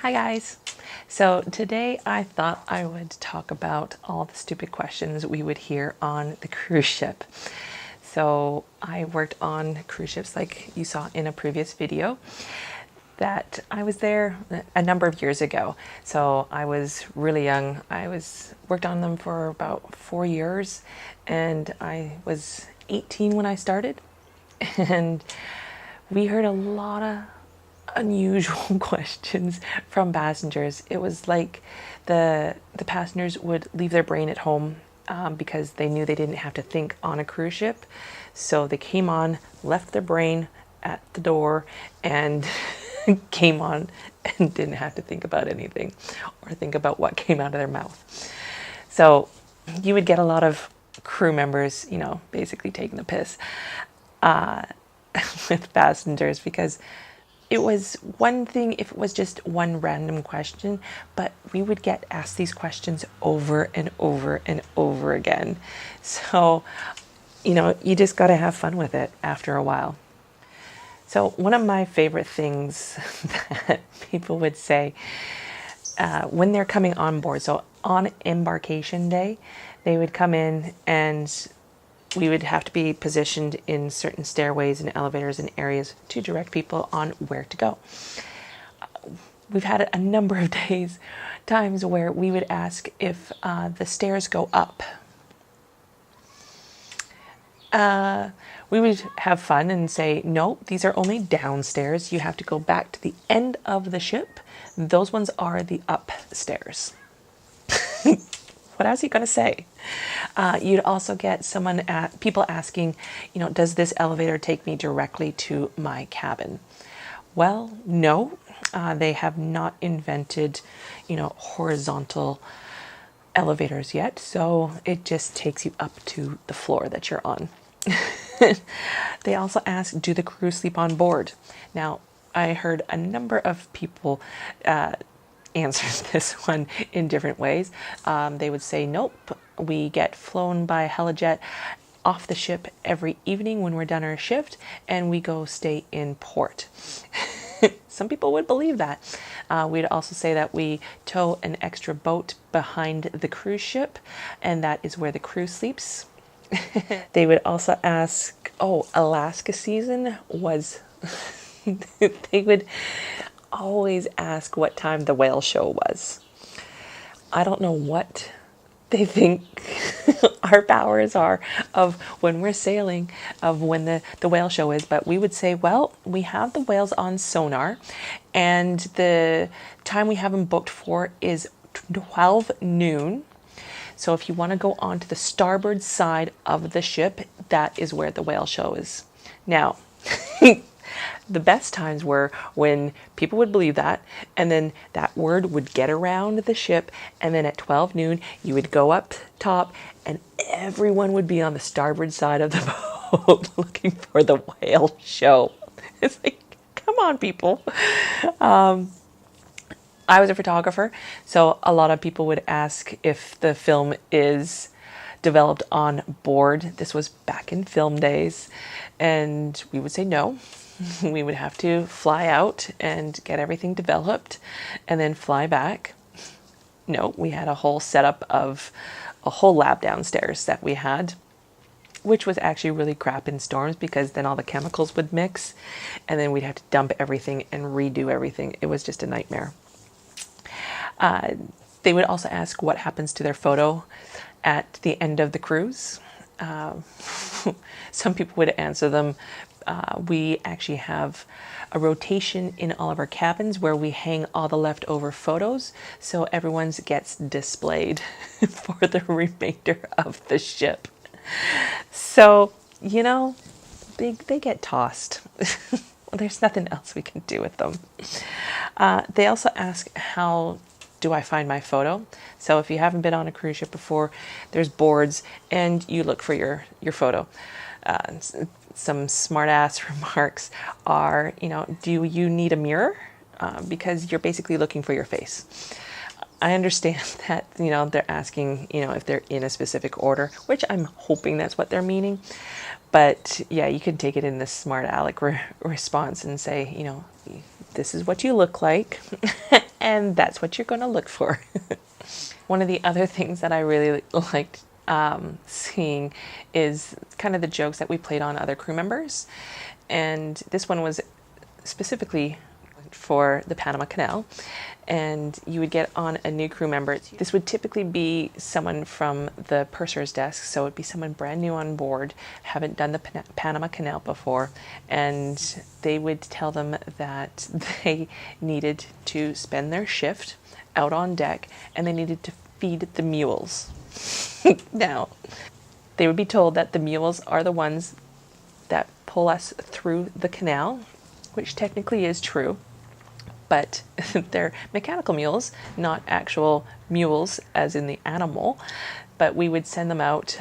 Hi guys. So today I thought I would talk about all the stupid questions we would hear on the cruise ship. So I worked on cruise ships like you saw in a previous video that I was there a number of years ago. So I was really young. Worked on them for about 4 years and I was 18 when I started. And we heard a lot of unusual questions from passengers. It was like the passengers would leave their brain at home because they knew they didn't have to think on a cruise ship. So they came on, left their brain at the door, and came on and didn't have to think about anything or think about what came out of their mouth. So you would get a lot of crew members, basically taking the piss with passengers, because it was one thing if it was just one random question, but we would get asked these questions over and over and over again. So, you just got to have fun with it after a while. So one of my favorite things that people would say when they're coming on board, so on embarkation day, they would come in and we would have to be positioned in certain stairways and elevators and areas to direct people on where to go. We've had a number of times where we would ask if the stairs go up. We would have fun and say, no, these are only downstairs. You have to go back to the end of the ship. Those ones are the upstairs. What else are you going to say? You'd also get people asking, does this elevator take me directly to my cabin? Well, no, they have not invented, horizontal elevators yet. So it just takes you up to the floor that you're on. They also ask, do the crew sleep on board? Now, I heard a number of people answers this one in different ways. They would say, nope, we get flown by helijet off the ship every evening when we're done our shift, and we go stay in port. Some people would believe that. We'd also say that we tow an extra boat behind the cruise ship, and that is where the crew sleeps. They would also ask, Alaska season was... They would always ask what time the whale show was. I don't know what they think our powers are of when we're sailing, of when the whale show is, but we would say, well, we have the whales on sonar, and the time we have them booked for is 12 noon. So if you want to go on to the starboard side of the ship, that is where the whale show is. Now, the best times were when people would believe that, and then that word would get around the ship, and then at 12 noon, you would go up top, and everyone would be on the starboard side of the boat looking for the whale show. It's like, come on, people. I was a photographer, so a lot of people would ask if the film is developed on board. This was back in film days, and we would say no. We would have to fly out and get everything developed and then fly back. No, we had a whole setup of a whole lab downstairs that we had, which was actually really crap in storms because then all the chemicals would mix and then we'd have to dump everything and redo everything. It was just a nightmare. They would also ask what happens to their photo at the end of the cruise. Some people would answer them. We actually have a rotation in all of our cabins where we hang all the leftover photos, so everyone's gets displayed for the remainder of the ship. So, they get tossed. There's nothing else we can do with them. They also ask, how do I find my photo? So if you haven't been on a cruise ship before, there's boards and you look for your photo. Some smart ass remarks are, do you need a mirror? Because you're basically looking for your face. I understand that, they're asking, if they're in a specific order, which I'm hoping that's what they're meaning. But yeah, you can take it in this smart aleck response and say, this is what you look like. and that's what you're going to look for. One of the other things that I really liked seeing is kind of the jokes that we played on other crew members. And this one was specifically for the Panama Canal. And you would get on a new crew member. This would typically be someone from the purser's desk, so it'd be someone brand new on board, haven't done the Panama Canal before, and they would tell them that they needed to spend their shift out on deck and they needed to feed the mules. Now, they would be told that the mules are the ones that pull us through the canal, which technically is true. But they're mechanical mules, not actual mules as in the animal. But we would send them out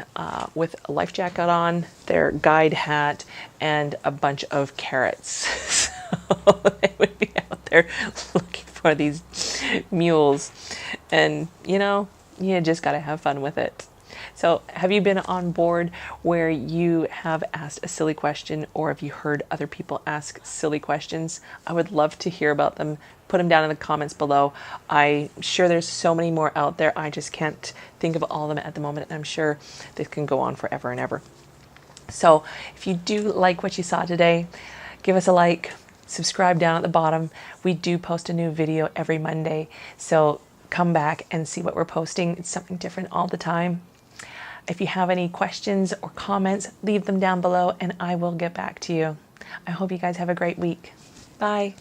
with a life jacket on, their guide hat, and a bunch of carrots. So they would be out there looking for these mules. And, you just got to have fun with it. So have you been on board where you have asked a silly question, or have you heard other people ask silly questions? I would love to hear about them. Put them down in the comments below. I'm sure there's so many more out there. I just can't think of all of them at the moment. And I'm sure this can go on forever and ever. So if you do like what you saw today, give us a like, subscribe down at the bottom. We do post a new video every Monday. So come back and see what we're posting. It's something different all the time. If you have any questions or comments, leave them down below and I will get back to you. I hope you guys have a great week. Bye.